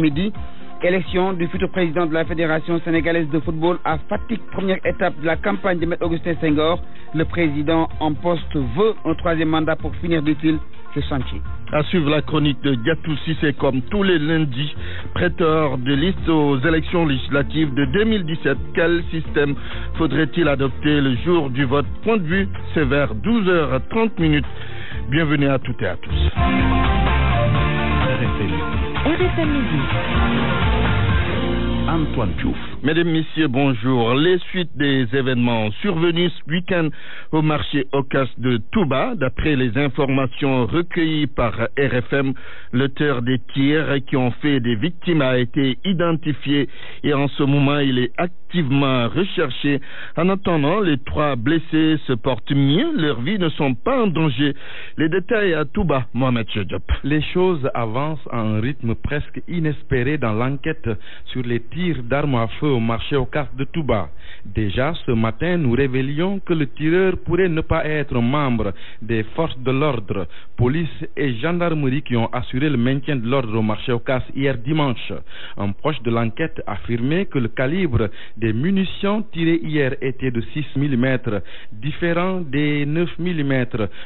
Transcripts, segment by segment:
Midi. Élection du futur président de la Fédération sénégalaise de football à Fatick, première étape de la campagne de Maître Augustin Senghor. Le président en poste veut un troisième mandat pour finir, dit-il, ce chantier. À suivre la chronique de Diatou Cissé comme tous les lundis, prêteur de liste aux élections législatives de 2017. Quel système faudrait-il adopter le jour du vote? Point de vue, c'est vers 12h30. Bienvenue à toutes et à tous. RFM Midi. Antoine Diouf. Mesdames, Messieurs, bonjour. Les suites des événements survenus ce week-end au marché Ocas de Touba. D'après les informations recueillies par RFM, l'auteur des tirs qui ont fait des victimes a été identifié et en ce moment, il est activement recherché. En attendant, les 3 blessés se portent mieux. Leurs vies ne sont pas en danger. Les détails à Touba, Mohamed Diop. Les choses avancent à un rythme presque inespéré dans l'enquête sur les tirs d'armes à feu au marché Ocas de Touba. Déjà ce matin, nous révélions que le tireur pourrait ne pas être membre des forces de l'ordre, police et gendarmerie qui ont assuré le maintien de l'ordre au marché Ocas hier dimanche. Un proche de l'enquête affirmait que le calibre des munitions tirées hier était de 6 mm, différent des 9 mm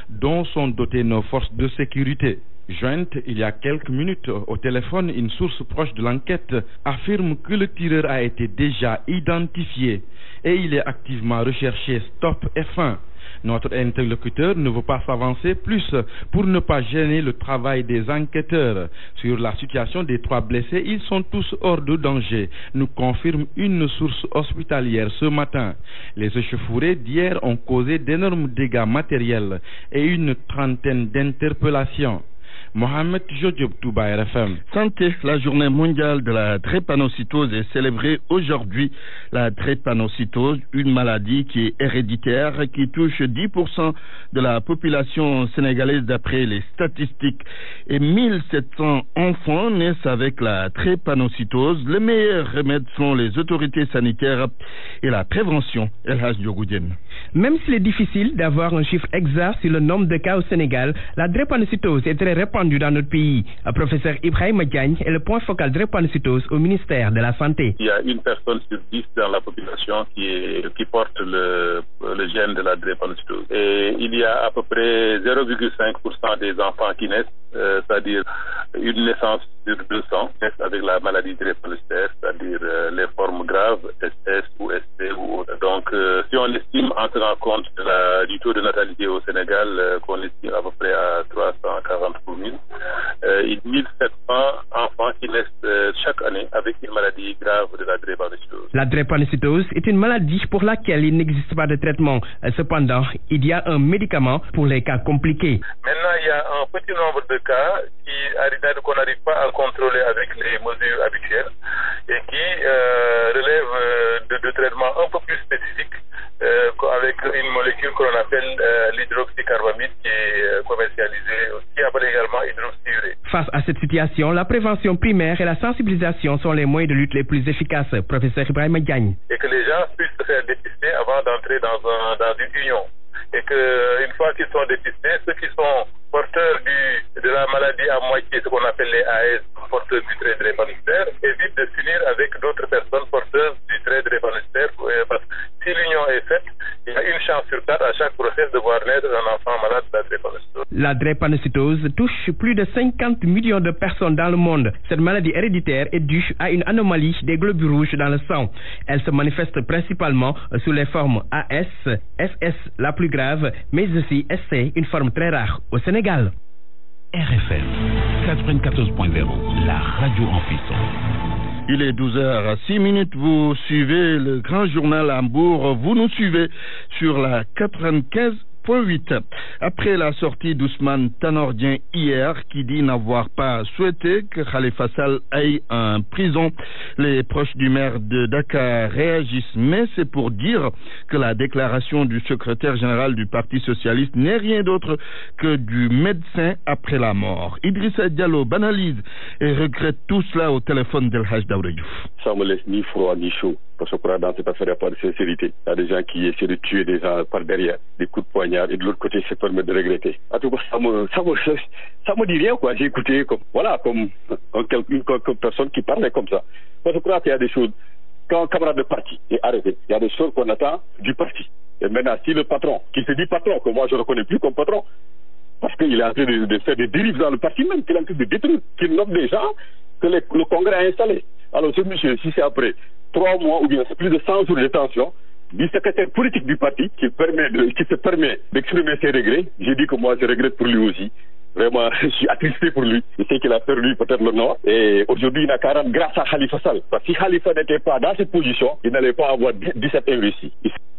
dont sont dotées nos forces de sécurité. Jointe il y a quelques minutes au téléphone, une source proche de l'enquête affirme que le tireur a été déjà identifié et il est activement recherché. Stop et fin. Notre interlocuteur ne veut pas s'avancer plus pour ne pas gêner le travail des enquêteurs. Sur la situation des 3 blessés, ils sont tous hors de danger, nous confirme une source hospitalière ce matin. Les échauffourées d'hier ont causé d'énormes dégâts matériels et une trentaine d'interpellations. Mohamed Diop, Touba, RFM. Santé, la journée mondiale de la drépanocytose est célébrée aujourd'hui. La drépanocytose, une maladie qui est héréditaire, qui touche 10% de la population sénégalaise d'après les statistiques. Et 1700 enfants naissent avec la drépanocytose. Les meilleurs remèdes sont les autorités sanitaires et la prévention. El Hadj Diogoudien. Même s'il est difficile d'avoir un chiffre exact sur le nombre de cas au Sénégal, la drépanocytose est très répandue dans notre pays. Le professeur Ibrahima Diagne est le point focal drépanocytose au ministère de la Santé. Il y a une personne sur 10 dans la population qui porte le gène de la drépanocytose. Et il y a à peu près 0,5% des enfants qui naissent, c'est-à-dire une naissance sur 200, naissent avec la maladie drépanocytaire, c'est-à-dire les formes graves, SS ou ST ou autre. Donc, si on estime en tenant compte du taux de natalité au Sénégal, qu'on estime à peu près à 340 pour 1000, 1700 enfants qui naissent chaque année avec une maladie grave de la drépanocytose. La drépanocytose est une maladie pour laquelle il n'existe pas de traitement. Cependant, il y a un médicament pour les cas compliqués. Maintenant, il y a un petit nombre de cas qu'on n'arrive pas à contrôler avec les mesures habituelles et qui relèvent de traitements un peu plus spécifiques avec une molécule que l'on appelle l'hydroxycarbamide qui est commercialisée, qui appelle également hydroxyurée. Face à cette situation, la prévention primaire et la sensibilisation sont les moyens de lutte les plus efficaces, professeur Ibrahima Diagne. Et que les gens puissent se faire dépister avant d'entrer dans une union. Et qu'une fois qu'ils sont dépistés, ceux qui sont porteurs de la maladie à moitié, ce qu'on appelle les AS, porteurs du trait drépanocytaire, évitent de s'unir avec d'autres personnes porteuses du trait drépanocytaire, parce que si l'union est faite, il y a une chance sur 4 à chaque grossesse de voir naître un enfant malade de la drépanocytose. La drépanocytose touche plus de 50 millions de personnes dans le monde. Cette maladie héréditaire est due à une anomalie des globules rouges dans le sang. Elle se manifeste principalement sous les formes AS, SS la plus grave, mais aussi SC, une forme très rare au Sénégal. RFM 94.0, la radio en frisson. Il est 12h06. Vous suivez le grand journal Hambourg. Vous nous suivez sur la 95.8. Après la sortie d'Ousmane Tanordien hier, qui dit n'avoir pas souhaité que Khalifa Sall aille en prison, les proches du maire de Dakar réagissent, mais c'est pour dire que la déclaration du secrétaire général du Parti socialiste n'est rien d'autre que du médecin après la mort. Idrissa Diallo banalise et regrette tout cela au téléphone d'El Hadj Daouda Diouf. Ça me laisse ni froid ni chaud, parce que dans cette affaire, il n'y a pas de sincérité. Il y a des gens qui essaient de tuer des gens par derrière, des coups de poignard. Chagnard et de l'autre côté se permet de regretter. En tout cas, ça me dit rien, quoi. J'ai écouté comme une personne qui parlait comme ça. Moi, je crois qu'il y a des choses, quand un camarade de parti est arrêté, il y a des choses qu'on attend du parti. Et maintenant, si le patron, qui se dit patron, que moi je ne reconnais plus comme patron, parce qu'il est en train de faire des dérives dans le parti même, qu'il est en train de détruire, qu'il nomme des gens que le Congrès a installés. Alors ce monsieur, si c'est après 3 mois ou bien c'est plus de 100 jours de détention, du secrétaire politique du parti qui se permet d'exprimer ses regrets, j'ai dit que moi je regrette pour lui aussi. Vraiment, je suis attristé pour lui. Je sais qu'il a perdu peut-être le Nord. Et aujourd'hui, il n'a qu'à rendre grâce à Khalifa Sall. Parce que si Khalifa n'était pas dans cette position, il n'allait pas avoir 17 investis.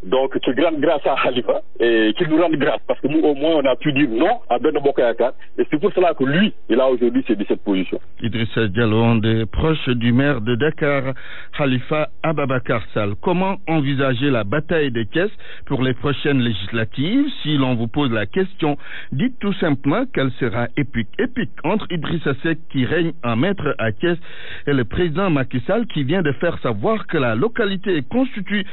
Donc, c'est grande grâce à Khalifa et qu'il nous rende grâce. Parce que nous, au moins, on a pu dire non à Benno Bokk Yakaar. Et c'est pour cela que lui, il a aujourd'hui ces 17 positions. Idrissa Diallo, un des proches du maire de Dakar, Khalifa Ababacar Sall. Comment envisager la bataille des Thiès pour les prochaines législatives? Si l'on vous pose la question, dites tout simplement qu'elle sera épique entre Idrissa Seck qui règne en maître à Thiès et le président Macky Sall qui vient de faire savoir que la localité constitue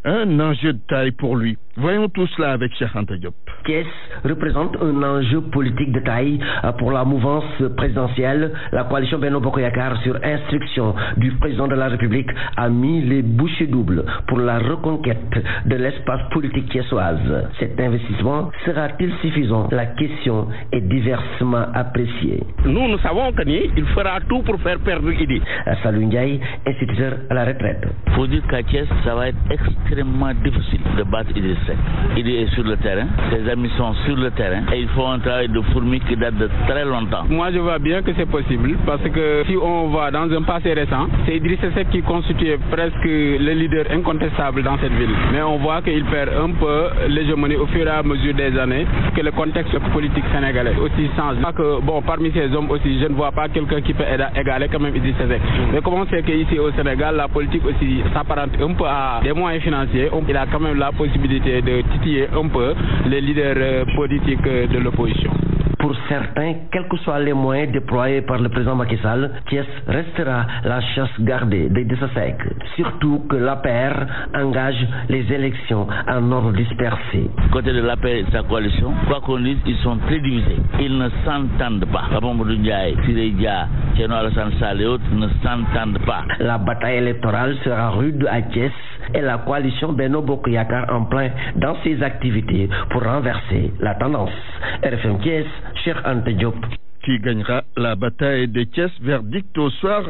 un enjeu de taille pour lui. Voyons tout cela avec Cheikh Anta Diop. Thiès représente un enjeu politique de taille pour la mouvance présidentielle. La coalition Benno Bokk Yakaar, sur instruction du président de la République, a mis les bouchées doubles pour la reconquête de l'espace politique thiessoise. Cet investissement sera-t-il suffisant? La question est diversement appréciée. Nous savons qu'il fera tout pour faire perdre Idi. Salou Ndiaye, instituteur à la retraite. Il faut dire qu'à Thiès, ça va être extrêmement difficile de battre Idriss Seck. Il est sur le terrain, ses amis sont sur le terrain et ils font un travail de fourmi qui date de très longtemps. Moi, je vois bien que c'est possible parce que si on va dans un passé récent, c'est Idriss Seck qui constituait presque le leader incontestable dans cette ville. Mais on voit qu'il perd un peu l'hégémonie au fur et à mesure des années, que le contexte politique sénégalais aussi change. Que, bon, parmi ces hommes aussi, je ne vois pas quelqu'un qui peut égaler quand même Idriss Seck. Mais comment c'est qu'ici au Sénégal, la politique aussi s'apparente un peu à des moyens financiers. Il a quand même la possibilité de titiller un peu les leaders politiques de l'opposition. Pour certains, quels que soient les moyens déployés par le président Macky Sall, Thiès restera la chasse gardée d'Idrissa Seck. Surtout que l'APR engage les élections en ordre dispersé. Côté de l'APR et de sa coalition, quoi qu'on dise, ils sont très divisés. Ils ne s'entendent pas. Mamadou Ndiaye, Siré Dia, Thierno Alassane Sall et autres ne s'entendent pas. La bataille électorale sera rude à Thiès et la coalition Benno Bokk Yakaar en plein dans ses activités pour renverser la tendance. RFM Thiès, Cheikh Anta Diop. Qui gagnera la bataille de Thiès? Verdict au soir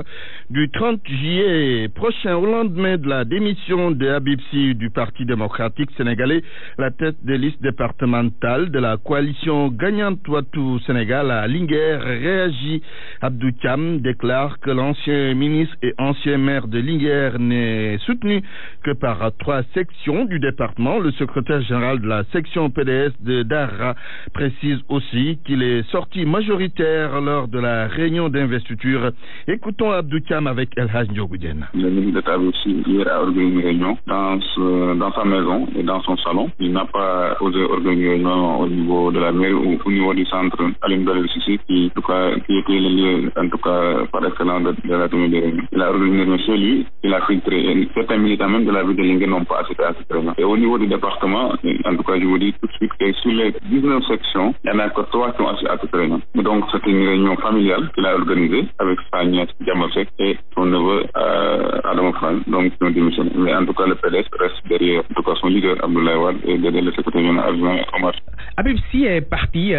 du 30 juillet prochain. Au lendemain de la démission de Habib Sy du Parti démocratique sénégalais, la tête de liste départementale de la coalition gagnante Ouattou Sénégal à Linguère réagit. Abdou Thiam déclare que l'ancien ministre et ancien maire de Linguère n'est soutenu que par 3 sections du département. Le secrétaire général de la section PDS de Dara précise aussi qu'il est sorti majoritaire lors de la réunion d'investiture. Écoutons Abdou Thiam avec El Hadj Ndiogoudienne. Le ministre d'État aussi hier a organisé une réunion dans sa maison et dans son salon. Il n'a pas osé organiser une réunion au niveau de la mairie ou au niveau du centre Aline Badara Cissé qui était le lieu en tout cas par excellence de la tenue des réunions. Il a organisé une réunion chez lui, il a filtré. Certains militants même de la ville de Linguère n'ont pas assisté à cette réunion. Et au niveau du département, en tout cas je vous dis tout de suite que sur les 19 sections, il y en a que 3 qui ont assisté à cette réunion. Donc c'était une réunion familiale qu'il a organisée avec sa nièce Diama Seck et son neveu Adama Fall, donc ils ont démissionné. Mais en tout cas le PDS reste derrière en tout cas son leader Abdoulaye Wade et derrière le secrétaire général adjoint Omar. Habib Sy est parti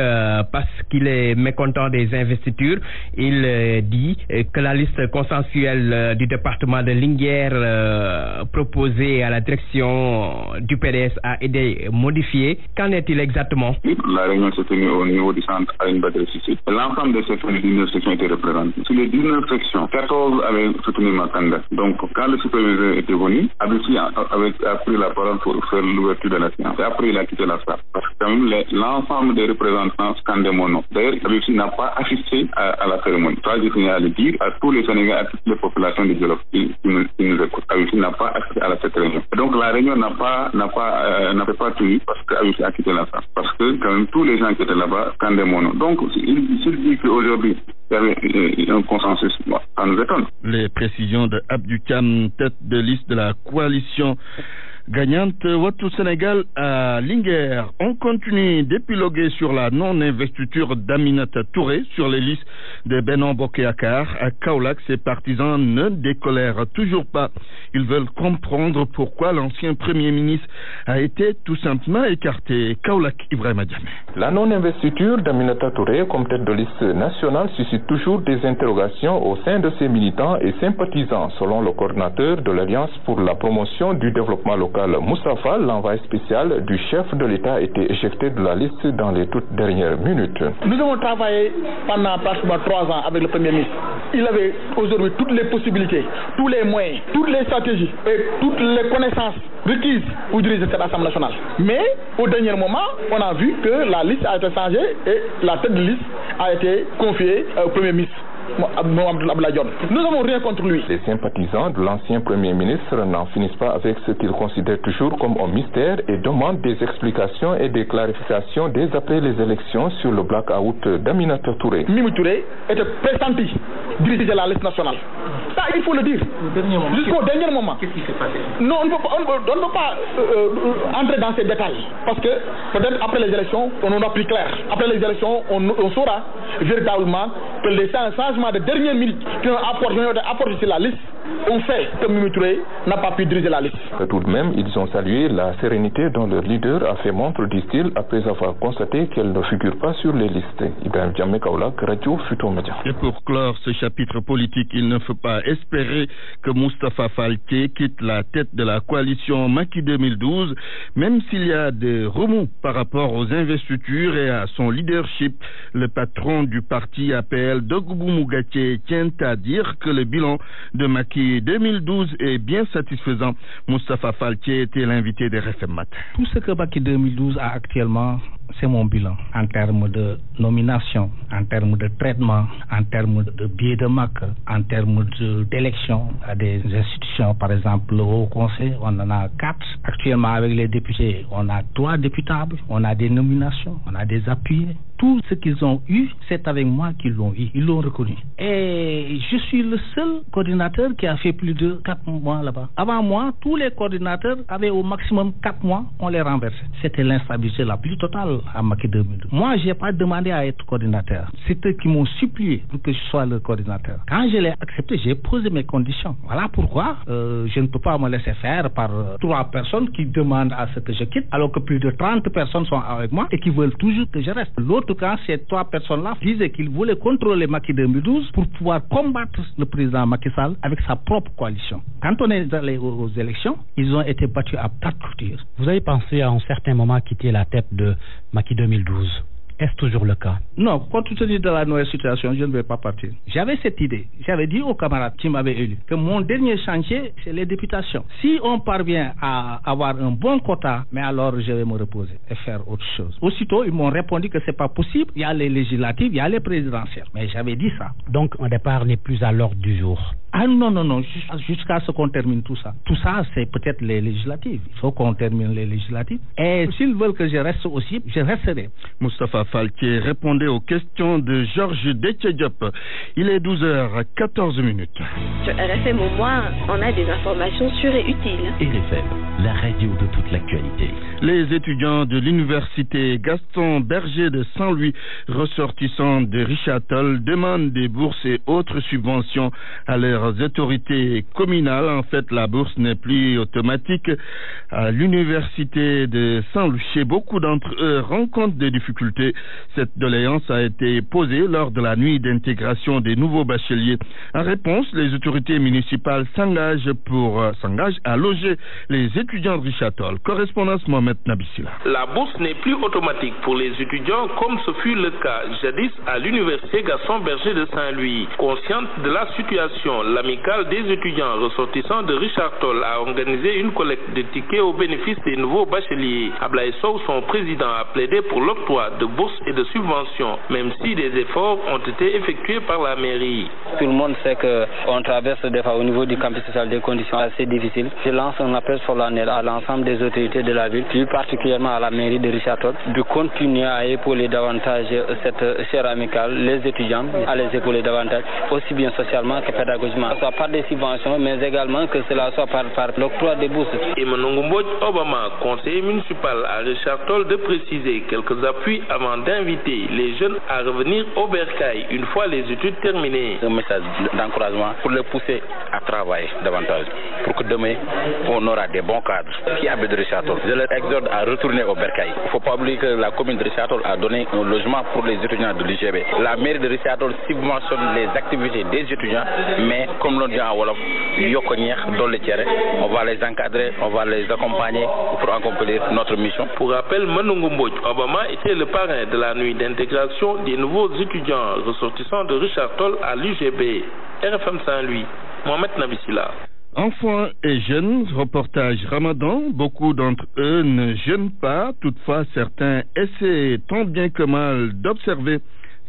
parce qu'il est mécontent des investitures. Il dit que la liste consensuelle du département de Linguère proposée à la direction du PDS a été modifiée. Qu'en est-il exactement? La réunion s'est tenue au niveau du centre Aline Badara Cissé. L'ensemble des sections, les 19 sections étaient représentées. Sur les 19 sections, 14 avaient soutenu ma candidature. Donc, quand le superviseur était venu, Habib Sy a pris la parole pour faire l'ouverture de la séance. Et après, il a quitté la salle. Parce que quand même, l'ensemble des représentants scandaient mon nom. D'ailleurs, Habib Sy n'a pas assisté à la cérémonie. Ça, je finis à le dire à tous les Sénégalais, à toutes les populations de Djolof qui nous écoutent. Habib Sy n'a pas assisté à cette réunion. Et donc, la réunion n'a fait pas tenu parce qu'Habib Sy a quitté la salle. Parce que, quand même, tous les gens qui étaient là-bas scandaient mon nom. Donc, s'il dit qu'aujourd'hui, il y avait un consensus, ça nous étonne. Les précisions de Abdou Thiam, tête de liste de la coalition gagnante Wattu Sénégal à Linguère. On continue d'épiloguer sur la non-investiture d'Aminata Touré sur les listes de Benno Bokk Yakaar. À Kaolack, ses partisans ne décolèrent toujours pas. Ils veulent comprendre pourquoi l'ancien Premier ministre a été tout simplement écarté. Kaolack, Ibrahima Diamé. La non-investiture d'Aminata Touré comme tête de liste nationale suscite toujours des interrogations au sein de ses militants et sympathisants. Selon le coordinateur de l'Alliance pour la promotion du développement local, Moustapha, l'envoyé spécial du chef de l'État a été éjecté de la liste dans les toutes dernières minutes. Nous avons travaillé pendant pratiquement 3 ans avec le Premier ministre. Il avait aujourd'hui toutes les possibilités, tous les moyens, toutes les stratégies et toutes les connaissances requises pour diriger cette Assemblée nationale. Mais au dernier moment, on a vu que la liste a été changée et la tête de liste a été confiée au Premier ministre. Nous n'avons rien contre lui. Les sympathisants de l'ancien Premier ministre n'en finissent pas avec ce qu'ils considèrent toujours comme un mystère et demandent des explications et des clarifications dès après les élections sur le blackout d'Aminata Touré. Mimi Touré était pressenti diriger la liste nationale. Ça, il faut le dire. Jusqu'au dernier moment. Qu'est-ce qui s'est passé? Non, on ne peut pas entrer dans ces détails. Parce que peut-être après les élections, on en a plus clair. Après les élections, on saura véritablement que les changements de dernière minute qui ont apporté sur la liste ont fait que Mimi Touré n'a pas pu diriger la liste. Tout de même, ils ont salué la sérénité dont leur leader a fait montre, disent-ils, après avoir constaté qu'elle ne figure pas sur les listes. Ibrahima Diamé, Kaolack, Radio Futurs Médias. Et pour clore ce chapitre politique, il ne faut pas espérer que Moustapha Falké quitte la tête de la coalition Macky 2012, même s'il y a des remous par rapport aux investitures et à son leadership. Le patron du parti APL, Dogoubou Mougaté, tient à dire que le bilan de Macky 2012 est bien satisfaisant. Moustapha Falké était l'invité de RFM Matin. Tout ce que Macky 2012 a actuellement, c'est mon bilan en termes de nomination, en termes de traitement, en termes de billets de MAC, en termes d'élection à des institutions, par exemple le Haut Conseil, on en a 4. Actuellement avec les députés, on a 3 députables, on a des nominations, on a des appuyés. Tout ce qu'ils ont eu, c'est avec moi qu'ils l'ont eu, ils l'ont reconnu. Et je suis le seul coordinateur qui a fait plus de 4 mois là-bas. Avant moi, tous les coordinateurs avaient au maximum 4 mois, on les renversait. C'était l'instabilité la plus totale à Macky 2012. Moi, je n'ai pas demandé à être coordinateur. C'est eux qui m'ont supplié pour que je sois le coordinateur. Quand je l'ai accepté, j'ai posé mes conditions. Voilà pourquoi je ne peux pas me laisser faire par 3 personnes qui demandent à ce que je quitte, alors que plus de 30 personnes sont avec moi et qui veulent toujours que je reste. L'autre cas, ces 3 personnes-là disaient qu'ils voulaient contrôler Macky 2012 pour pouvoir combattre le président Macky Sall avec sa propre coalition. Quand on est allé aux élections, ils ont été battus à plat de couture. Vous avez pensé à un certain moment quitter la tête de Macky 2012. Est-ce toujours le cas? Non, compte tenu de la nouvelle situation, je ne vais pas partir. J'avais cette idée. J'avais dit aux camarades qui m'avaient élu que mon dernier chantier, c'est les députations. Si on parvient à avoir un bon quota, mais alors je vais me reposer et faire autre chose. Aussitôt, ils m'ont répondu que c'est pas possible. Il y a les législatives, il y a les présidentielles. Mais j'avais dit ça. Donc, un départ n'est plus à l'ordre du jour. Ah non, jusqu'à ce qu'on termine tout ça. Tout ça, c'est peut-être les législatives. Il faut qu'on termine les législatives. Et s'ils veulent que je reste aussi, je resterai. Moustapha Falké répondait aux questions de Georges Déthié-Diop. Il est 12h14. Sur RFM au moins, on a des informations sûres et utiles. RFM, la radio de toute l'actualité. Les étudiants de l'université Gaston Berger de Saint-Louis, ressortissants de Richard Toll, demandent des bourses et autres subventions à leurs autorités communales. En fait, la bourse n'est plus automatique à l'université de Saint-Louis. Et beaucoup d'entre eux rencontrent des difficultés. Cette doléance a été posée lors de la nuit d'intégration des nouveaux bacheliers. En réponse, les autorités municipales s'engagent à loger les étudiants de Richard Toll. Correspondance Mohamed Nabissila. La bourse n'est plus automatique pour les étudiants comme ce fut le cas jadis à l'université Gaston Berger de Saint-Louis. Consciente de la situation, l'amicale des étudiants ressortissants de Richard Toll a organisé une collecte de tickets au bénéfice des nouveaux bacheliers. Ablaye Sow, son président, a plaidé pour l'octroi de bourses et de subventions, même si des efforts ont été effectués par la mairie. Tout le monde sait qu'on traverse des fois au niveau du campus social des conditions assez difficiles. Je lance un appel solennel à l'ensemble des autorités de la ville, plus particulièrement à la mairie de Richard Toll, de continuer à épauler davantage cette chère amicale, les étudiants, à les épauler davantage, aussi bien socialement que pédagogiquement. d'investissement, soit par des subventions, mais également que cela soit par l'octroi des bourses. Emmanuel Mbodj Obama, conseiller municipal à Richard Toll, de préciser quelques appuis avant d'inviter les jeunes à revenir au bercail une fois les études terminées. Un message d'encouragement pour les pousser à travailler davantage, pour que demain on aura des bons cadres qui habitent de Richard Toll. Je leur exhorte à retourner au bercail. Il ne faut pas oublier que la commune de Richard Toll a donné un logement pour les étudiants de l'UGB. La mairie de Richard Toll subventionne les activités des étudiants, mais comme l'on dit en Wolof, on va les encadrer, on va les accompagner pour accomplir notre mission. Pour rappel, Manungu Mbodj Obama était le parrain de la nuit d'intégration des nouveaux étudiants ressortissants de Richard Toll à l'UGB. RFM Saint-Louis, Mohamed Nabissila. Enfants et jeunes, reportage Ramadan, beaucoup d'entre eux ne jeûnent pas, toutefois certains essaient tant bien que mal d'observer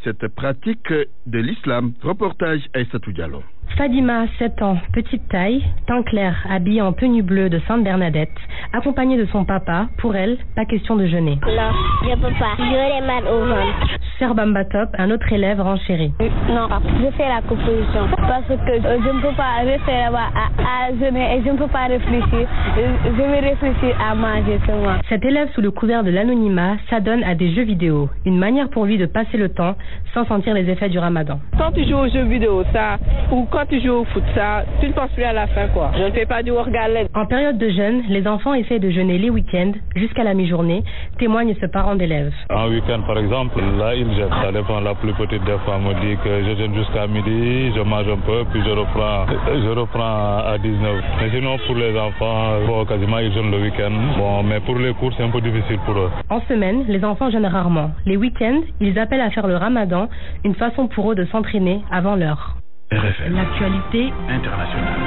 cette pratique de l'islam. Reportage Aïssatou Diallo. Fadima, 7 ans, petite taille, teint clair, habillée en tenue bleue de Sainte Bernadette, accompagnée de son papa. Pour elle, pas question de jeûner. Non, je peux pas. J'aurais mal au ventre. Serbamba Top, un autre élève renchérit. Non, je fais la composition parce que je ne peux pas rester là-bas à jeûner et je ne peux pas réfléchir. Je vais réfléchir à manger seulement. Cet élève sous le couvert de l'anonymat s'adonne à des jeux vidéo, une manière pour lui de passer le temps sans sentir les effets du ramadan. Quand tu joues aux jeux vidéo, ça, ou quand tu joues au foot, ça, tu ne penses plus à la fin, quoi. Je ne fais pas du orgalet. En période de jeûne, les enfants essaient de jeûner les week-ends jusqu'à la mi-journée, témoigne ce parent d'élève. En week-end, par exemple, là, il jeûne. Ça dépend. La plus petite des fois me dit que je jeûne jusqu'à midi, je mange un peu, puis je reprends à 19. Mais sinon, pour les enfants, bon, quasiment, ils jeûnent le week-end. Bon, mais pour les cours, c'est un peu difficile pour eux. En semaine, les enfants jeûnent rarement. Les week-ends, ils appellent à faire le ramadan, une façon pour eux de s'entraîner avant l'heure. RFM. L'actualité internationale.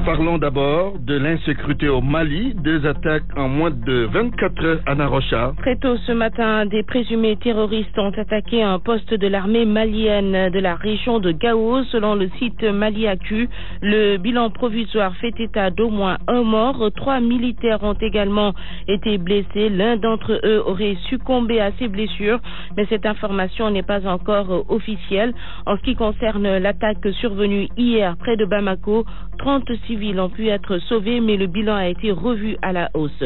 Parlons d'abord de l'insécurité au Mali. 2 attaques en moins de 24 heures à Narocha. Très tôt ce matin, des présumés terroristes ont attaqué un poste de l'armée malienne de la région de Gao. Selon le site Mali Actu, le bilan provisoire fait état d'au moins 1 mort. 3 militaires ont également été blessés. L'un d'entre eux aurait succombé à ses blessures, mais cette information n'est pas encore officielle. En ce qui concerne l'attaque survenue hier près de Bamako, 30 civils ont pu être sauvés, mais le bilan a été revu à la hausse.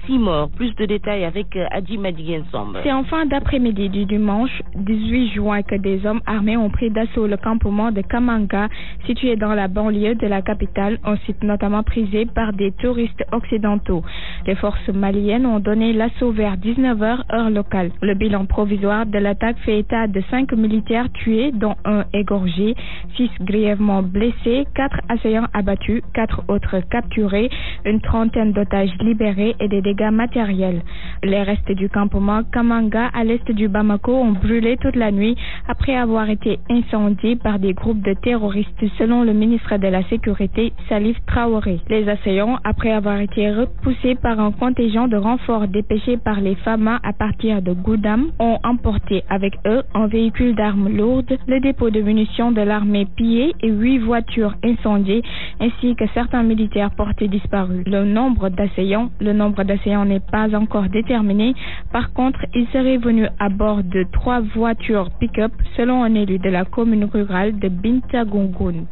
6 morts. Plus de détails avec Adi Madigensombe. C'est en fin d'après-midi du dimanche 18 juin que des hommes armés ont pris d'assaut le campement de Kamanga, situé dans la banlieue de la capitale, un site notamment prisé par des touristes occidentaux. Les forces maliennes ont donné l'assaut vers 19h heure locale. Le bilan provisoire de l'attaque fait état de 5 militaires tués, dont 1 égorgé, 6 grièvement blessés, 4 assaillants abattus, 4 autres capturés, une trentaine d'otages libérés et des dégâts matériels. Les restes du campement Kamanga à l'est du Bamako ont brûlé toute la nuit après avoir été incendiés par des groupes de terroristes, selon le ministre de la Sécurité Salif Traoré. Les assaillants, après avoir été repoussés par un contingent de renforts dépêchés par les FAMA à partir de Goudam, ont emporté avec eux un véhicule d'armes lourdes, le dépôt de munitions de l'armée pillé et 8 voitures incendiées, ainsi que certains militaires portés disparus. Le nombre d'assaillants n'est pas encore déterminé. Par contre, il serait venu à bord de 3 voitures pick-up, selon un élu de la commune rurale de Bintagungun.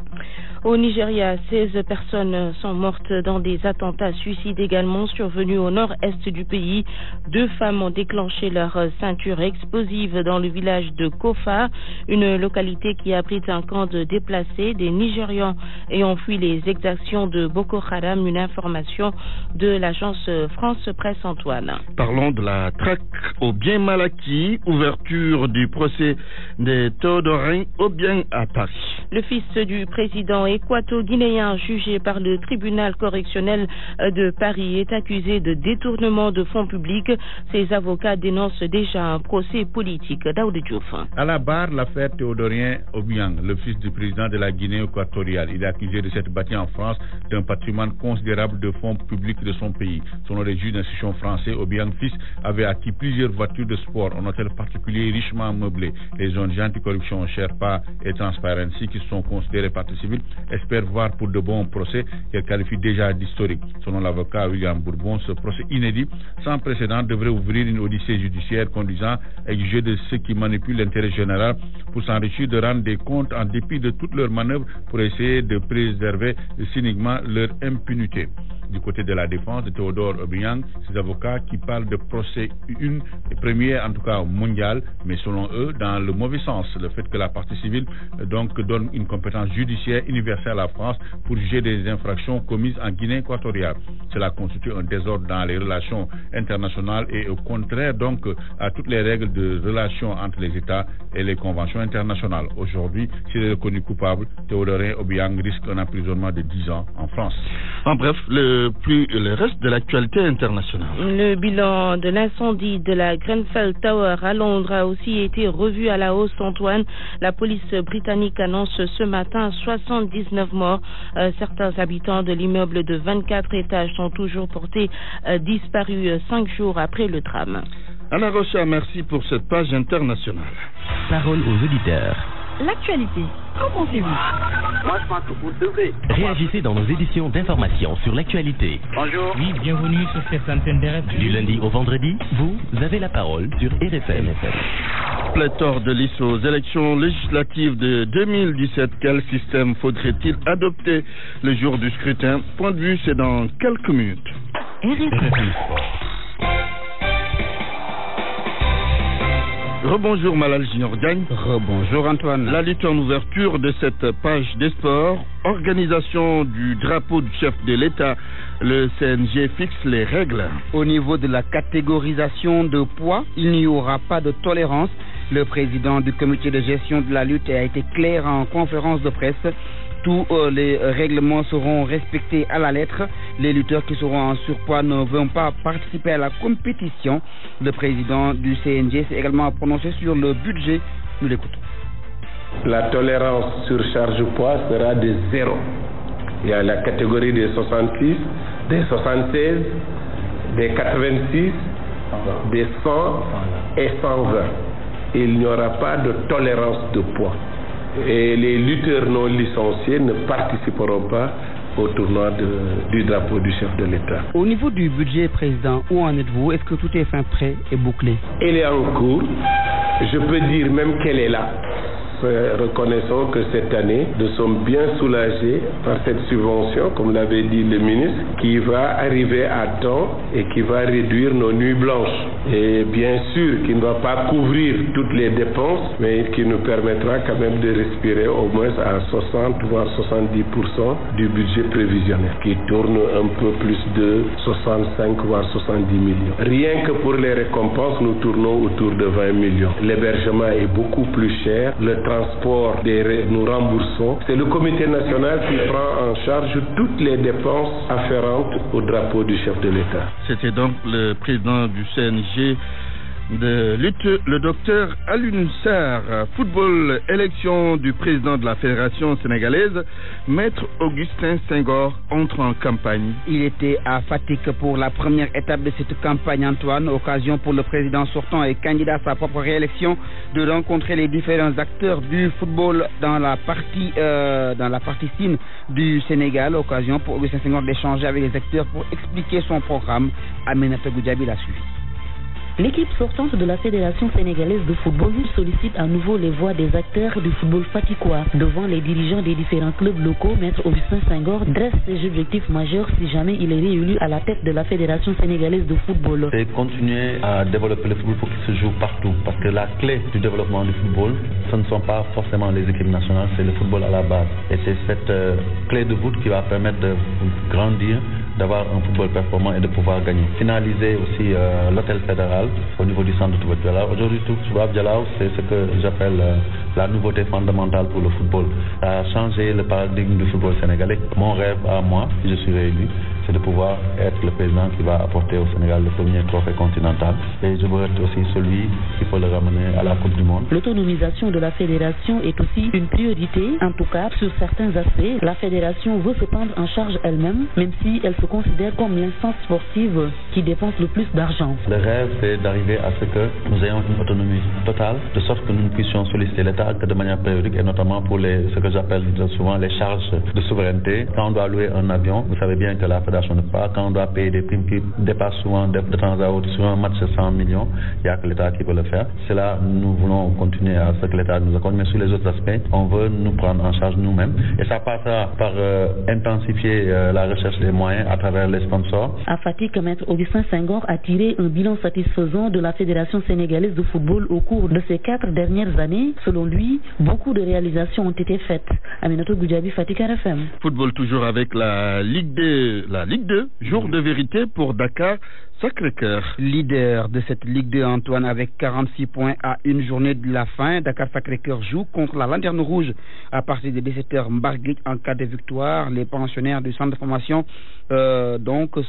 Au Nigeria, 16 personnes sont mortes dans des attentats suicides également survenus au nord-est du pays. 2 femmes ont déclenché leur ceinture explosive dans le village de Kofa, une localité qui abrite un camp de déplacés. Des Nigérians ayant fui les exactions de Boko Haram, une information de l'agence France Presse Antoine. Parlons de la traque aux biens mal acquis, ouverture du procès des Théodorins aux biens à Paris. Le fils du président équato-guinéen jugé par le tribunal correctionnel de Paris est accusé de détournement de fonds publics. Ses avocats dénoncent déjà un procès politique. Daoud Diouf. À la barre, l'affaire Théodorien Obiang, le fils du président de la Guinée équatoriale. Il est accusé de s'être bâti en France d'un patrimoine considérable de fonds publics de son pays. Selon les juges d'instruction français, Obiang fils avait acquis plusieurs voitures de sport, un hôtel particulier richement meublé. Les ONG anticorruption Sherpa et Transparency, qui sont considérées parties civiles, espère voir pour de bons procès qu'elle qualifie déjà d'historique. Selon l'avocat William Bourbon, ce procès inédit, sans précédent, devrait ouvrir une odyssée judiciaire conduisant à juger de ceux qui manipulent l'intérêt général pour s'enrichir de rendre des comptes en dépit de toutes leurs manœuvres pour essayer de préserver cyniquement leur impunité. Du côté de la défense de Théodore Obiang, ces avocats qui parlent de procès une première, en tout cas mondiale, mais selon eux, dans le mauvais sens, le fait que la partie civile donc donne une compétence judiciaire universelle à la France pour juger des infractions commises en Guinée équatoriale. Cela constitue un désordre dans les relations internationales et au contraire donc à toutes les règles de relations entre les États et les conventions internationales. Aujourd'hui, s'il est reconnu coupable, Théodore Obiang risque un emprisonnement de 10 ans en France. En bref, le reste de l'actualité internationale. Le bilan de l'incendie de la Grenfell Tower à Londres a aussi été revu à la hausse, Antoine. La police britannique annonce ce matin 79 morts. Certains habitants de l'immeuble de 24 étages sont toujours portés disparus 5 jours après le drame. Anna Rocha, merci pour cette page internationale. Parole aux auditeurs. L'actualité, qu'en pensez-vous? Moi, je pense que vous devrez. Réagissez dans nos éditions d'information sur l'actualité. Bonjour. Oui, bienvenue sur cette antenne d'RFM. Du lundi au vendredi, vous avez la parole sur RFM. Pléthore de listes aux élections législatives de 2017. Quel système faudrait-il adopter le jour du scrutin? Point de vue, c'est dans quelques minutes. RFM. Rebonjour Malal Junior Gagne. Rebonjour Antoine. La lutte en ouverture de cette page des sports. Organisation du drapeau du chef de l'État. Le CNG fixe les règles. Au niveau de la catégorisation de poids, il n'y aura pas de tolérance. Le président du comité de gestion de la lutte a été clair en conférence de presse. Tous les règlements seront respectés à la lettre. Les lutteurs qui seront en surpoids ne vont pas participer à la compétition. Le président du CNG s'est également prononcé sur le budget. Nous l'écoutons. La tolérance sur charge poids sera de 0. Il y a la catégorie des 66, des 76, des 86, des 100 et 120. Il n'y aura pas de tolérance de poids. Et les lutteurs non licenciés ne participeront pas au tournoi du drapeau du chef de l'État. Au niveau du budget, Président, où en êtes-vous? Est-ce que tout est fin prêt et bouclé? Elle est en cours. Je peux dire même qu'elle est là. Reconnaissons que cette année, nous sommes bien soulagés par cette subvention, comme l'avait dit le ministre, qui va arriver à temps et qui va réduire nos nuits blanches. Et bien sûr, qui ne va pas couvrir toutes les dépenses, mais qui nous permettra quand même de respirer au moins à 60 voire 70% du budget prévisionnel, qui tourne un peu plus de 65 voire 70 millions. Rien que pour les récompenses, nous tournons autour de 20 millions. L'hébergement est beaucoup plus cher. Le transport, nous remboursons. C'est le comité national qui prend en charge toutes les dépenses afférentes au drapeau du chef de l'État. C'était donc le président du CNG de lutte, le docteur Alioune Sarr. Football, élection du président de la Fédération sénégalaise, Maître Augustin Senghor entre en campagne. Il était à Fatick pour la première étape de cette campagne, Antoine, occasion pour le président sortant et candidat à sa propre réélection de rencontrer les différents acteurs du football dans la partie sine du Sénégal, occasion pour Augustin Senghor d'échanger avec les acteurs pour expliquer son programme. Aminata Goudjabi l'a suivi. L'équipe sortante de la Fédération sénégalaise de football sollicite à nouveau les voix des acteurs du football faticois. Devant les dirigeants des différents clubs locaux, Maître Augustin Senghor dresse ses objectifs majeurs si jamais il est réélu à la tête de la Fédération sénégalaise de football. C'est continuer à développer le football pour qu'il se joue partout. Parce que la clé du développement du football, ce ne sont pas forcément les équipes nationales, c'est le football à la base. Et c'est cette clé de voûte qui va permettre de grandir, d'avoir un football performant et de pouvoir gagner. Finaliser aussi l'hôtel fédéral au niveau du centre de Toubab Dialaw. Aujourd'hui, Toubab Dialaw, c'est ce que j'appelle la nouveauté fondamentale pour le football. Ça a changé le paradigme du football sénégalais. Mon rêve à moi, si je suis réélu, c'est de pouvoir être le président qui va apporter au Sénégal le premier trophée continental. Et je veux être aussi celui qui peut le ramener à la Coupe du Monde. L'autonomisation de la fédération est aussi une priorité. En tout cas, sur certains aspects, la fédération veut se prendre en charge elle-même, même si elle se considère comme l'instance sportive qui dépense le plus d'argent. Le rêve, c'est d'arriver à ce que nous ayons une autonomie totale, de sorte que nous ne puissions solliciter l'État que de manière périodique, et notamment pour ce que j'appelle souvent les charges de souveraineté. Quand on doit louer un avion, vous savez bien que la fédération ne peut pas. Quand on doit payer des primes qui dépassent souvent de temps à autre, sur un match de 100 millions, il n'y a que l'État qui peut le faire. C'est là, nous voulons continuer à ce que l'État nous accorde, mais sur les autres aspects, on veut nous prendre en charge nous-mêmes. Et ça passera par intensifier la recherche des moyens à travers les sponsors. À Fatick, Maître Augustin Senghor a tiré un bilan satisfaisant de la Fédération sénégalaise de football au cours de ces 4 dernières années. Selon lui, beaucoup de réalisations ont été faites. Aminatou Goudjabi, Fatick RFM. Football toujours avec la Ligue 2, jour de vérité pour Dakar Sacré-Cœur. Leader de cette Ligue 2, Antoine, avec 46 points à une journée de la fin. Dakar Sacré-Cœur joue contre la Lanterne Rouge à partir de 17h Mbarguit. En cas de victoire, les pensionnaires du centre de formation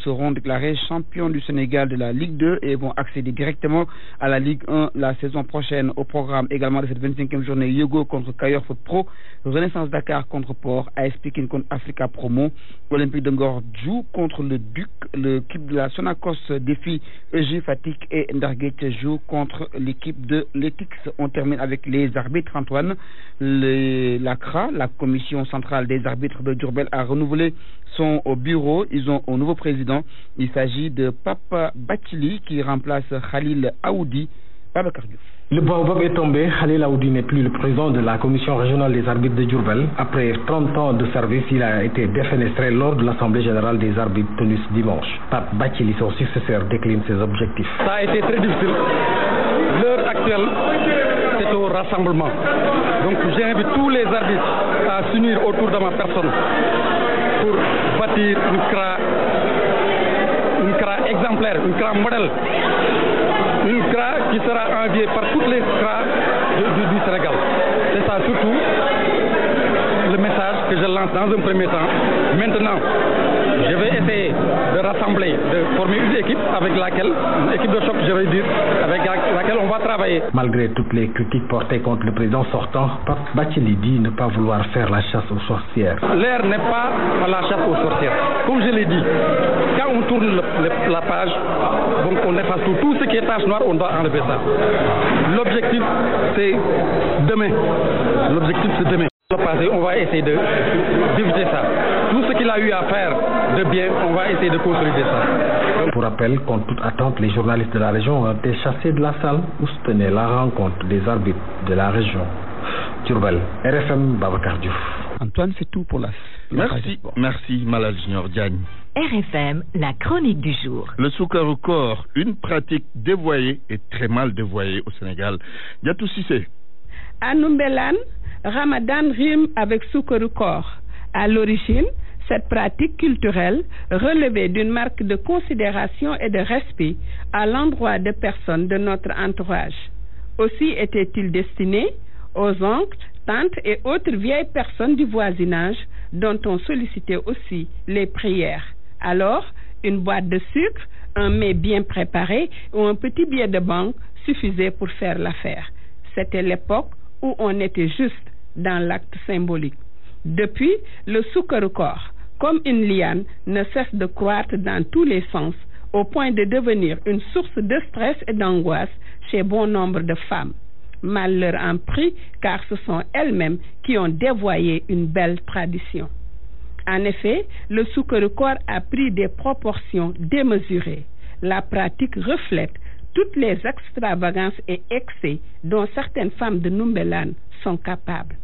seront déclarés champions du Sénégal de la Ligue 2 et vont accéder directement à la Ligue 1 la saison prochaine. Au programme également de cette 25e journée, Yogo contre Kayor Foot Pro, Renaissance Dakar contre Port, AS Pikine contre Africa Promo, Olympique de Ngor joue contre le Duc, l'équipe de la Sonacos défi EG Fatick et Ndarguet joue contre l'équipe de l'Etix. On termine avec les arbitres, Antoine. L'ACRA, la commission centrale des arbitres de Diourbel, a renouvelé son bureau. Ils ont un nouveau président. Il s'agit de Papa Bathily qui remplace Khalil Aoudi. Babacar Diouf. Le baobab est tombé. Khalil Aoudi n'est plus le président de la commission régionale des arbitres de Diourbel. Après 30 ans de service, il a été défenestré lors de l'Assemblée générale des arbitres tenue ce dimanche. Pape Bathily, son successeur, décline ses objectifs. Ça a été très difficile. L'heure actuelle, c'est au rassemblement. Donc j'invite tous les arbitres à s'unir autour de ma personne pour bâtir une CRA exemplaire, une CRA modèle. Une CRA qui sera enviée par toutes les CRA du Sénégal. C'est ça surtout le message que je lance dans un premier temps. Maintenant, je vais essayer de rassembler, de former une équipe avec laquelle, une équipe de choc, je vais dire, avec laquelle on va travailler. Malgré toutes les critiques portées contre le président sortant, Pape Bathily dit ne pas vouloir faire la chasse aux sorcières. L'heure n'est pas à la chasse aux sorcières. Comme je l'ai dit, quand on tourne la page, donc on efface tout. Tout ce qui est tache noire, on doit enlever ça. L'objectif, c'est demain. L'objectif, c'est demain. On va essayer d'éviter ça. Tout ce qu'il a eu à faire de bien, on va essayer de consolider ça. Pour rappel, contre toute attente, les journalistes de la région ont été chassés de la salle où se tenait la rencontre des arbitres de la région. Diourbel, RFM, Babacar Diouf. Antoine, c'est tout pour la. Merci Malal Junior Diagne. RFM, la chronique du jour. Le soukar au corps, une pratique dévoyée et très mal dévoyée au Sénégal. Diatou Cissé. À Numbelan, Ramadan rime avec soukar au corps. À l'origine, cette pratique culturelle relevait d'une marque de considération et de respect à l'endroit de personnes de notre entourage. Aussi était-il destiné aux oncles, tantes et autres vieilles personnes du voisinage dont on sollicitait aussi les prières. Alors, une boîte de sucre, un mets bien préparé ou un petit billet de banque suffisaient pour faire l'affaire. C'était l'époque où on était juste dans l'acte symbolique. Depuis, le soukar au corps, comme une liane, ne cesse de croître dans tous les sens, au point de devenir une source de stress et d'angoisse chez bon nombre de femmes. Mal leur en prie, car ce sont elles-mêmes qui ont dévoyé une belle tradition. En effet, le soukar au corps a pris des proportions démesurées. La pratique reflète toutes les extravagances et excès dont certaines femmes de Numbelan sont capables.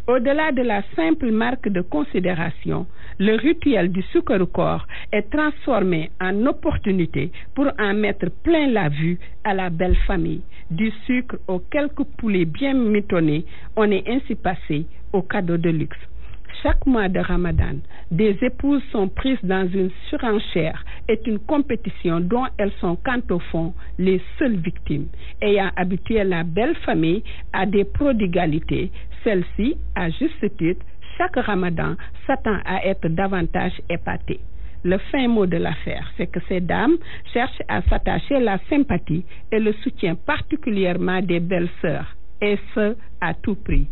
Au-delà de la simple marque de considération, le rituel du soukar au corps est transformé en opportunité pour en mettre plein la vue à la belle famille. Du sucre aux quelques poulets bien mitonnés, on est ainsi passé au cadeau de luxe. Chaque mois de Ramadan, des épouses sont prises dans une surenchère et une compétition dont elles sont, quant au fond, les seules victimes. Ayant habitué la belle famille à des prodigalités, celle-ci, à juste titre, chaque Ramadan, s'attend à être davantage épatée. Le fin mot de l'affaire, c'est que ces dames cherchent à s'attacher la sympathie et le soutien particulièrement des belles-sœurs, et ce, à tout prix.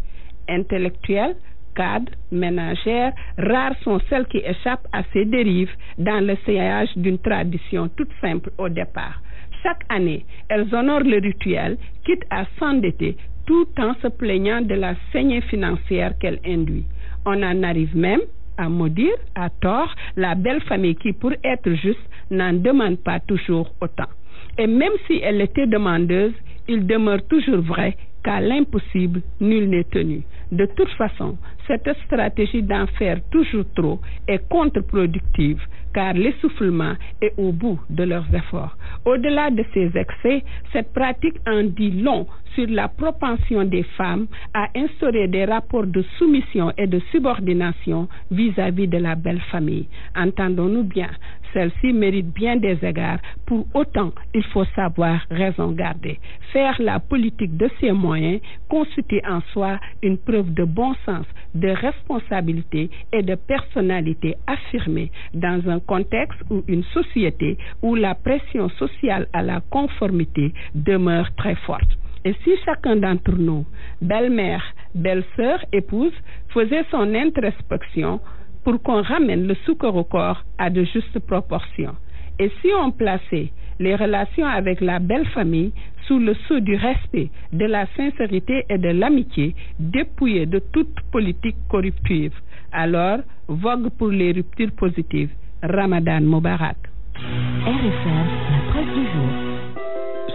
Intellectuelles, cadres, ménagères, rares sont celles qui échappent à ces dérives dans le sillage d'une tradition toute simple au départ. Chaque année, elles honorent le rituel, quitte à s'endetter, tout en se plaignant de la saignée financière qu'elle induit. On en arrive même à maudire, à tort, la belle famille qui, pour être juste, n'en demande pas toujours autant. Et même si elle était demandeuse, il demeure toujours vrai qu'à l'impossible, nul n'est tenu. De toute façon, cette stratégie d'en faire toujours trop est contre-productive, car l'essoufflement est au bout de leurs efforts. Au-delà de ces excès, cette pratique en dit long sur la propension des femmes à instaurer des rapports de soumission et de subordination vis-à-vis de la belle famille. Entendons-nous bien, celle-ci mérite bien des égards. Pour autant, il faut savoir raison garder. Faire la politique de ses moyens constitue en soi une preuve de bon sens, de responsabilité et de personnalité affirmée dans un contexte ou une société où la pression sociale à la conformité demeure très forte. Et si chacun d'entre nous, belle-mère, belle-sœur, épouse, faisait son introspection pour qu'on ramène le sucre au corps à de justes proportions. Et si on plaçait les relations avec la belle famille sous le sceau du respect, de la sincérité et de l'amitié, dépouillées de toute politique corruptive, alors vogue pour les ruptures positives. Ramadan Moubarak. RFM, la presse du jour.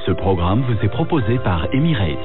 Ce programme vous est proposé par Emirates.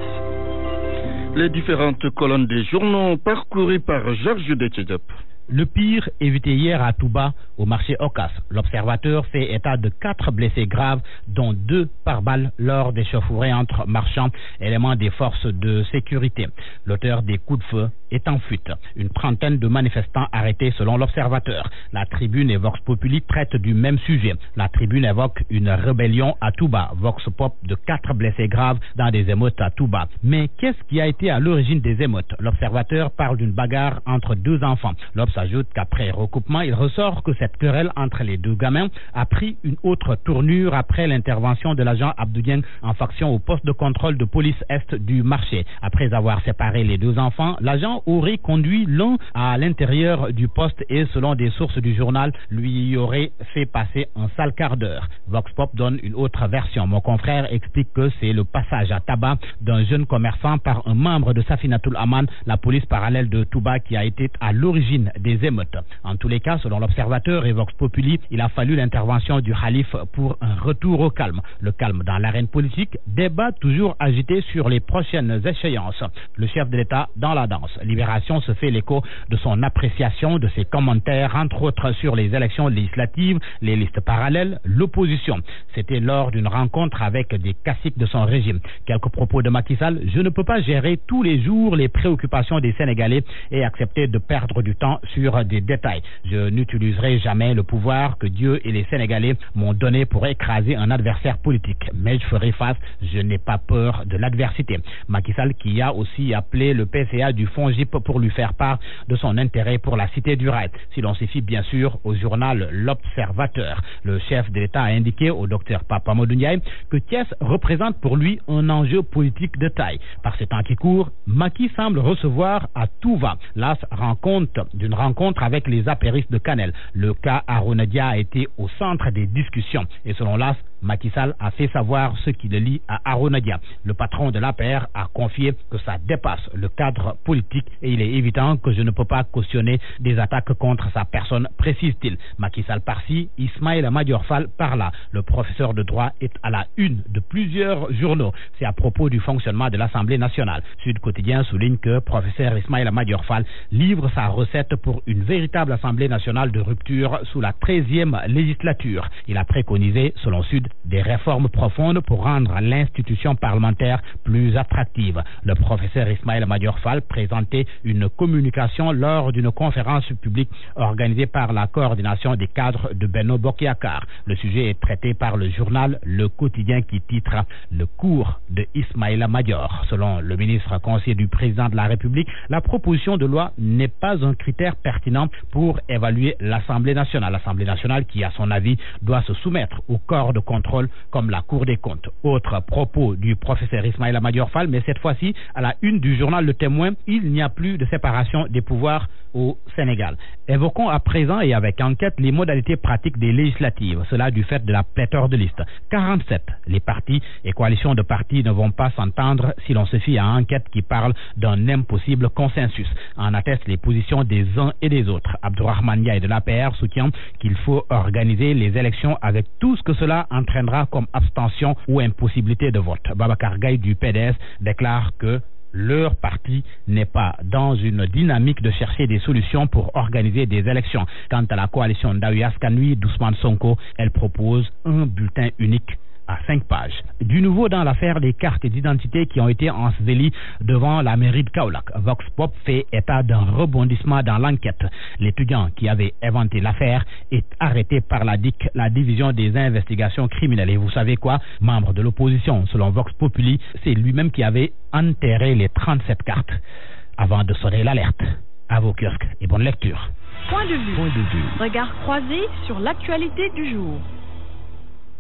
Les différentes colonnes des journaux parcourues par Georges Detchedep. Le pire évité hier à Touba, au marché Ocas. L'observateur fait état de 4 blessés graves, dont 2 par balle lors des chauffourées entre marchands, éléments des forces de sécurité. L'auteur des coups de feu est en fuite. Une trentaine de manifestants arrêtés selon l'observateur. La Tribune et Vox Populi traitent du même sujet. La Tribune évoque une rébellion à Touba. Vox Pop de 4 blessés graves dans des émeutes à Touba. Mais qu'est-ce qui a été à l'origine des émeutes? L'observateur parle d'une bagarre entre 2 enfants. L'Obs ajoute qu'après recoupement, il ressort que cette querelle entre les 2 gamins a pris une autre tournure après l'intervention de l'agent Abdoudien en faction au poste de contrôle de police est du marché. Après avoir séparé les 2 enfants, l'agent aurait conduit l'un à l'intérieur du poste et, selon des sources du journal, lui aurait fait passer un sale quart d'heure. Vox Pop donne une autre version. Mon confrère explique que c'est le passage à tabac d'un jeune commerçant par un membre de Safinatul Aman, la police parallèle de Touba, qui a été à l'origine des émeutes. En tous les cas, selon l'observateur et Vox Populi, il a fallu l'intervention du Khalif pour un retour au calme. Le calme dans l'arène politique, débat toujours agité sur les prochaines échéances. Le chef de l'État dans la danse. Libération se fait l'écho de son appréciation, de ses commentaires, entre autres sur les élections législatives, les listes parallèles, l'opposition. C'était lors d'une rencontre avec des caciques de son régime. Quelques propos de Macky Sall: je ne peux pas gérer tous les jours les préoccupations des Sénégalais et accepter de perdre du temps sur des détails. Je n'utiliserai jamais le pouvoir que Dieu et les Sénégalais m'ont donné pour écraser un adversaire politique. Mais je ferai face, je n'ai pas peur de l'adversité. Macky Sall qui a aussi appelé le PCA du FONGIP pour lui faire part de son intérêt pour la cité du rail. Si l'on se fie bien sûr au journal L'Observateur, le chef de l'État a indiqué au docteur Papa Modou Ndiaye que Thiès représente pour lui un enjeu politique de taille. Par ces temps qui courent, Macky semble recevoir à tout va. L'AS rend compte d'une rencontre avec les apéristes de Canel. Le cas Aronadia a été au centre des discussions et selon l'AS, Macky Sall a fait savoir ce qui le lie à Aronadia. Le patron de l'APR a confié que ça dépasse le cadre politique et il est évident que je ne peux pas cautionner des attaques contre sa personne, précise-t-il. Macky Sall par-ci, Ismaïla Madior Fall par-là. Le professeur de droit est à la une de plusieurs journaux. C'est à propos du fonctionnement de l'Assemblée nationale. Sud Quotidien souligne que professeur Ismaïla Madior Fall livre sa recette pour une véritable Assemblée nationale de rupture sous la 13e législature. Il a préconisé, selon Sud, des réformes profondes pour rendre l'institution parlementaire plus attractive. Le professeur Ismaïla Madior Fall présentait une communication lors d'une conférence publique organisée par la coordination des cadres de Benno Bokk Yakaar. Le sujet est traité par le journal Le Quotidien qui titre « Le cours de Ismaïla Madior ». Selon le ministre conseiller du président de la République, la proposition de loi n'est pas un critère pertinent pour évaluer l'Assemblée nationale. L'Assemblée nationale qui, à son avis, doit se soumettre au corps de contrôle comme la Cour des comptes. Autre propos du professeur Ismaïla Madior Fall, mais cette fois-ci, à la une du journal Le Témoin, il n'y a plus de séparation des pouvoirs au Sénégal. Évoquons à présent et avec enquête les modalités pratiques des législatives, cela du fait de la pléthore de listes. 47, les partis et coalitions de partis ne vont pas s'entendre si l'on se fie à enquête qui parle d'un impossible consensus. En attestent les positions des uns et des autres. Abdourahmane Ndiaye de l'APR soutient qu'il faut organiser les élections avec tout ce que cela entraînera comme abstention ou impossibilité de vote. Babacar Gaye du PDS déclare que leur parti n'est pas dans une dynamique de chercher des solutions pour organiser des élections. Quant à la coalition Ndawi Askan Wi d'Ousmane Sonko, elle propose un bulletin unique à 5 pages. Du nouveau dans l'affaire des cartes d'identité qui ont été ensevelies devant la mairie de Kaolack. Vox Pop fait état d'un rebondissement dans l'enquête. L'étudiant qui avait inventé l'affaire est arrêté par la DIC, la division des investigations criminelles. Et vous savez quoi? Membre de l'opposition, selon Vox Populi, c'est lui-même qui avait enterré les 37 cartes avant de sonner l'alerte. À vos kiosques et bonne lecture. Point de vue. Regard croisé sur l'actualité du jour.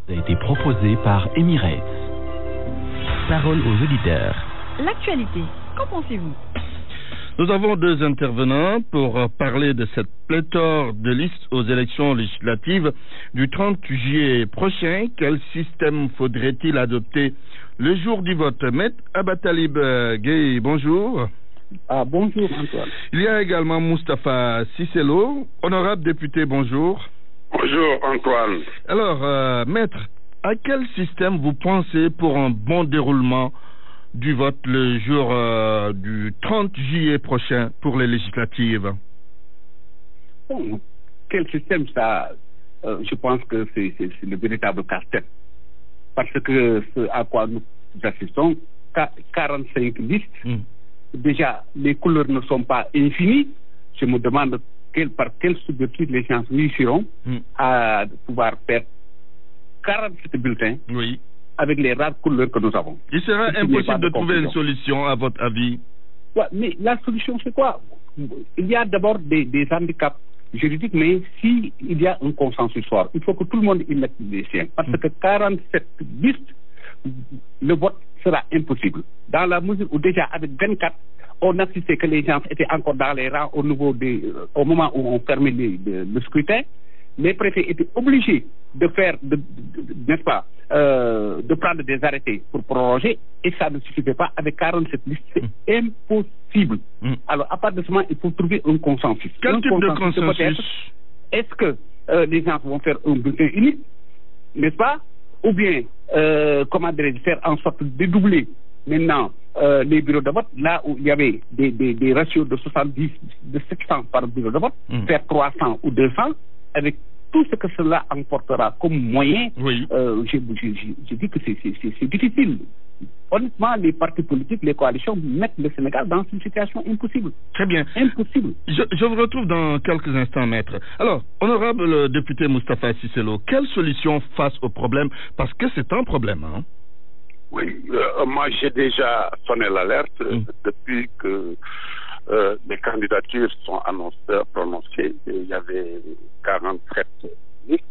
A été proposé par Emirates. Parole aux auditeurs. L'actualité, qu'en pensez-vous? Nous avons deux intervenants pour parler de cette pléthore de listes aux élections législatives du 30 juillet prochain. Quel système faudrait-il adopter le jour du vote? Maître Abatalib Gueye, bonjour. Bonjour Antoine. Il y a également Moustapha Cisselo, honorable député, bonjour. Bonjour Antoine. Alors, maître, à quel système vous pensez pour un bon déroulement du vote le jour du 30 juillet prochain pour les législatives? Quel système ça? Je pense que c'est le véritable casse-tête. Parce que ce à quoi nous assistons, 45 listes, déjà les couleurs ne sont pas infinies. Je me demande par quelle subtilité les gens réussiront à pouvoir faire 47 bulletins avec les rares couleurs que nous avons. Il sera impossible de trouver une solution, à votre avis? Ouais, mais la solution, c'est quoi? Il y a d'abord des handicaps juridiques, mais s'il y a un consensus fort, il faut que tout le monde y mette les siens. Parce que 47 listes, le vote sera impossible. Dans la mesure où déjà avec 24, on assistait que les gens étaient encore dans les rangs au moment où on fermait le scrutin. Les préfets étaient obligés de faire, n'est-ce pas, de prendre des arrêtés pour proroger, et ça ne suffisait pas avec 47 listes. C'est impossible. Alors, à partir de ce moment, il faut trouver un consensus. Quel type de consensus? Est-ce que les gens vont faire un bulletin unique, n'est-ce pas, ou bien, comment dirais-je, faire en sorte de dédoubler maintenant les bureaux de vote, là où il y avait des ratios de 70, de 700 par bureau de vote, faire 300 ou 200, avec tout ce que cela emportera comme moyen. J'ai dit que c'est difficile. Honnêtement, les partis politiques, les coalitions mettent le Sénégal dans une situation impossible. Très bien. Impossible. Je vous retrouve dans quelques instants, maître. Alors, honorable député Moustapha Cisselo, quelle solution face au problème? Parce que c'est un problème, hein? Oui, moi j'ai déjà sonné l'alerte depuis que les candidatures sont prononcées. Il y avait 47 listes.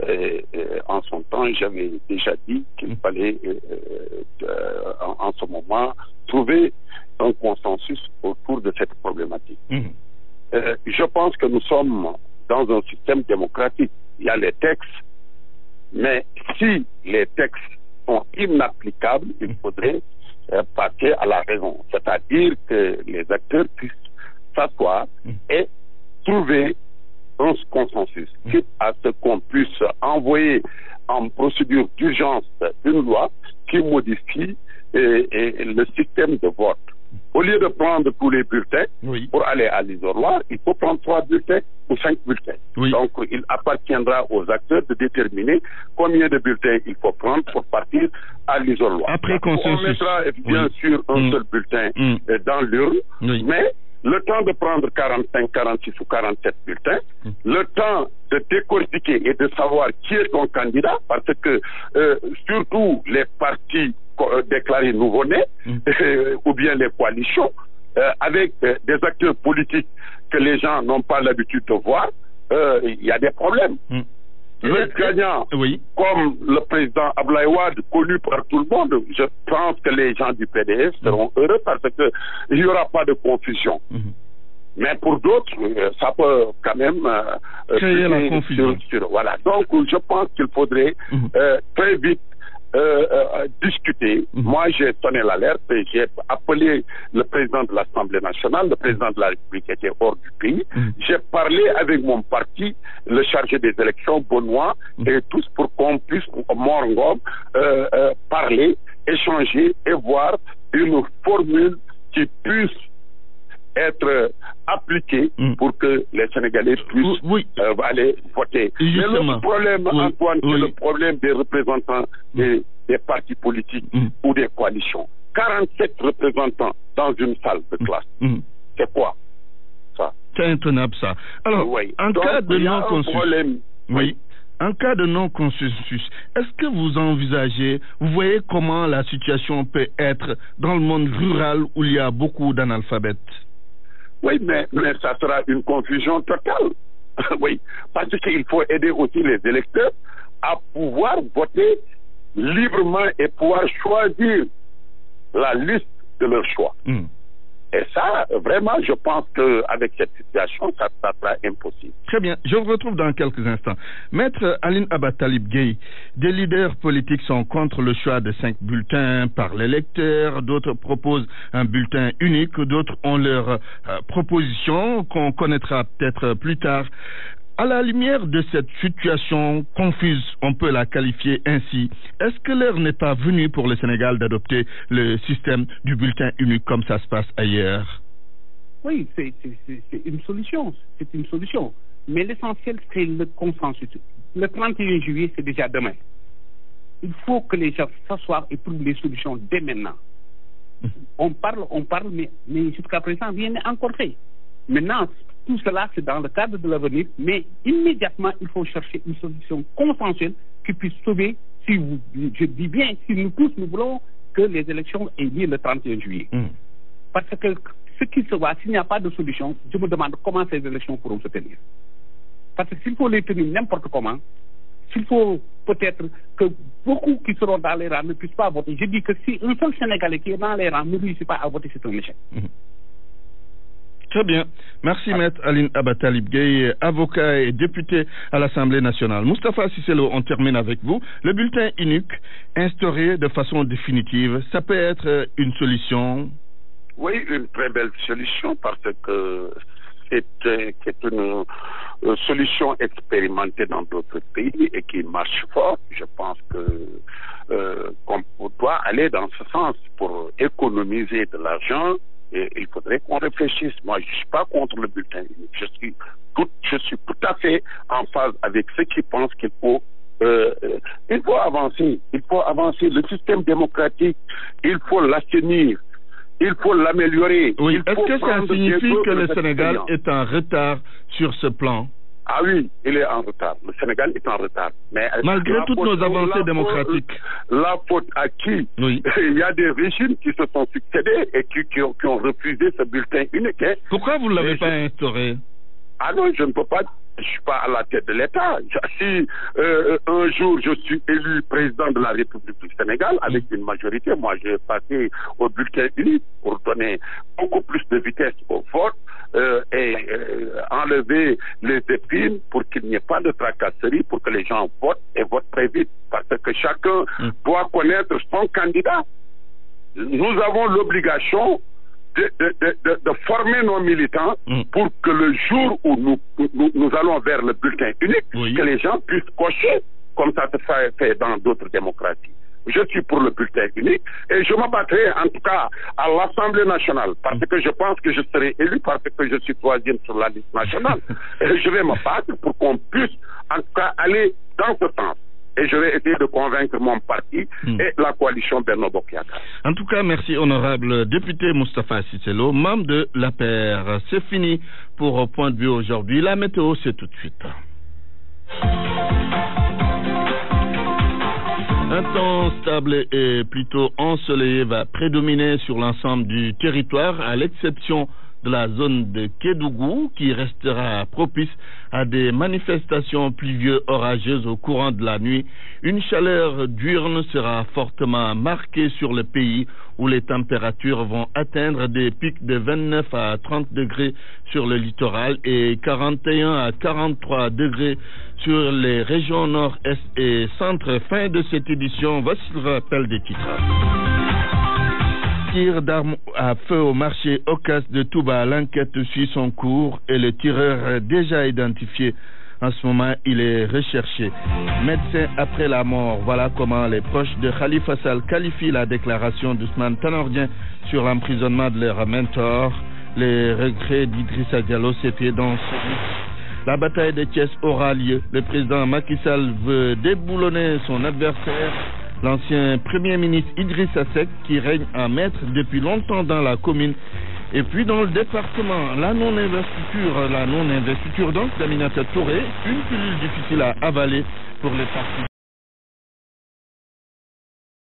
Et en son temps, j'avais déjà dit qu'il fallait en ce moment trouver un consensus autour de cette problématique. Je pense que nous sommes dans un système démocratique. Il y a les textes, mais si les textes sont inapplicables, il faudrait passer à la raison. C'est-à-dire que les acteurs puissent s'asseoir et trouver un consensus, quitte à ce qu'on puisse envoyer en procédure d'urgence une loi qui modifie le système de vote. Au lieu de prendre tous les bulletins pour aller à l'isoloir, il faut prendre 3 bulletins ou 5 bulletins. Donc, il appartiendra aux acteurs de déterminer combien de bulletins il faut prendre pour partir à l'isoloir. Après consensus. On mettra bien sûr un seul bulletin dans l'urne, mais le temps de prendre 45, 46 ou 47 bulletins, le temps de décortiquer et de savoir qui est ton candidat, parce que surtout les partis déclarés nouveau-nés ou bien les coalitions, avec des acteurs politiques que les gens n'ont pas l'habitude de voir, il y a des problèmes. Le gagnant, comme le président Abdoulaye Wade, connu par tout le monde, je pense que les gens du PDS seront heureux parce qu'il n'y aura pas de confusion. Mais pour d'autres, ça peut quand même créer la confusion. Voilà. Donc, je pense qu'il faudrait très vite discuter. Moi, j'ai sonné l'alerte et j'ai appelé le président de l'Assemblée nationale, le président de la République était hors du pays. J'ai parlé avec mon parti, le chargé des élections, Benoît, et tous pour qu'on puisse, Morngom, parler, échanger et voir une formule qui puisse être appliquée pour que les Sénégalais puissent aller voter. Mais le problème, Antoine, c'est le problème des représentants des partis politiques ou des coalitions. 47 représentants dans une salle de classe. C'est quoi ça? C'est intenable ça. Alors, en cas de non-consensus, en cas de non-consensus, est-ce que vous envisagez, vous voyez comment la situation peut être dans le monde rural où il y a beaucoup d'analphabètes? Oui, mais ça sera une confusion totale. Oui, parce qu'il faut aider aussi les électeurs à pouvoir voter librement et pouvoir choisir la liste de leur choix. Et ça, vraiment, je pense qu'avec cette situation, ça sera impossible. Très bien. Je vous retrouve dans quelques instants. Maître Aline Abatalib Gueye, des leaders politiques sont contre le choix de 5 bulletins par l'électeur. D'autres proposent un bulletin unique. D'autres ont leur proposition qu'on connaîtra peut-être plus tard. À la lumière de cette situation confuse, on peut la qualifier ainsi, est-ce que l'heure n'est pas venue pour le Sénégal d'adopter le système du bulletin unique comme ça se passe ailleurs? Oui, c'est une solution. C'est une solution. Mais l'essentiel, c'est le consensus. Le 31 juillet, c'est déjà demain. Il faut que les gens s'assoient et trouvent les solutions dès maintenant. On parle, mais jusqu'à présent, rien n'est encore fait. Maintenant, tout cela, c'est dans le cadre de l'avenir, mais immédiatement, il faut chercher une solution consensuelle qui puisse sauver, je dis bien, si nous tous, nous voulons que les élections aient lieu le 31 juillet. Parce que ce qui se voit, s'il n'y a pas de solution, je me demande comment ces élections pourront se tenir. Parce que s'il faut les tenir n'importe comment, s'il faut peut-être que beaucoup qui seront dans les rangs ne puissent pas voter, je dis que si un seul Sénégalais qui est dans les rangs ne réussit pas à voter, c'est un échec. Très bien. Merci, Maître Aline Abatalib Gueye, avocat et député à l'Assemblée nationale. Moustapha Cisselo, on termine avec vous. Le bulletin unique, instauré de façon définitive, ça peut être une solution? Oui, une très belle solution parce que c'est une solution expérimentée dans d'autres pays et qui marche fort. Je pense qu'on doit aller dans ce sens pour économiser de l'argent. Et il faudrait qu'on réfléchisse. Moi, je ne suis pas contre le bulletin unique. Je suis tout à fait en phase avec ceux qui pensent qu'il faut avancer. Il faut avancer. Le système démocratique, il faut l'assainir. Il faut l'améliorer. Oui. Est-ce que ça signifie que le Sénégal est en retard sur ce plan? Ah oui, il est en retard. Le Sénégal est en retard. Mais malgré toutes nos avancées démocratiques. La faute à qui? Oui. Il y a des régimes qui se sont succédés et qui ont refusé ce bulletin unique. Pourquoi vous ne l'avez pas instauré? Ah non, je ne peux pas. Je ne suis pas à la tête de l'État. Si un jour je suis élu président de la République du Sénégal avec une majorité, moi je vais passer au bulletin unique pour donner beaucoup plus de vitesse au vote et enlever les épines pour qu'il n'y ait pas de tracasserie, pour que les gens votent et votent très vite. Parce que chacun doit connaître son candidat. Nous avons l'obligation de former nos militants pour que le jour où nous allons vers le bulletin unique, que les gens puissent cocher comme ça se fait dans d'autres démocraties. je suis pour le bulletin unique et je me battrai en tout cas à l'Assemblée nationale parce que je pense que je serai élu parce que je suis 3e sur la liste nationale. Et je vais me battre pour qu'on puisse en tout cas aller dans ce sens. Et je vais essayer de convaincre mon parti et la coalition Benno Bokk Yakaar. En tout cas, merci honorable député Moustapha Cissé Lo, membre de l'APR. C'est fini pour Point de vue aujourd'hui. La météo, c'est tout de suite. Un temps stable et plutôt ensoleillé va prédominer sur l'ensemble du territoire, à l'exception de la zone de Kédougou, qui restera propice à des manifestations pluvieuses orageuses au courant de la nuit. Une chaleur diurne sera fortement marquée sur le pays, où les températures vont atteindre des pics de 29 à 30 degrés sur le littoral et 41 à 43 degrés sur les régions nord-est et centre. Fin de cette édition. Voici le rappel des titres. Tir d'armes à feu au marché Ocas de Touba. L'enquête suit son cours et le tireur déjà identifié. En ce moment, il est recherché. Médecin après la mort. Voilà comment les proches de Khalifa Sall qualifient la déclaration d'Ousmane Tanor Dieng sur l'emprisonnement de leur mentor. Les regrets d'Idrissa Diallo s'étaient dans ce... La bataille de Thiès aura lieu. Le président Macky Sall veut déboulonner son adversaire, l'ancien Premier ministre Idrissa Seck, qui règne en maître depuis longtemps dans la commune. Et puis dans le département, la non-investiture donc d'Aminata Touré, une pilule difficile à avaler pour les partis.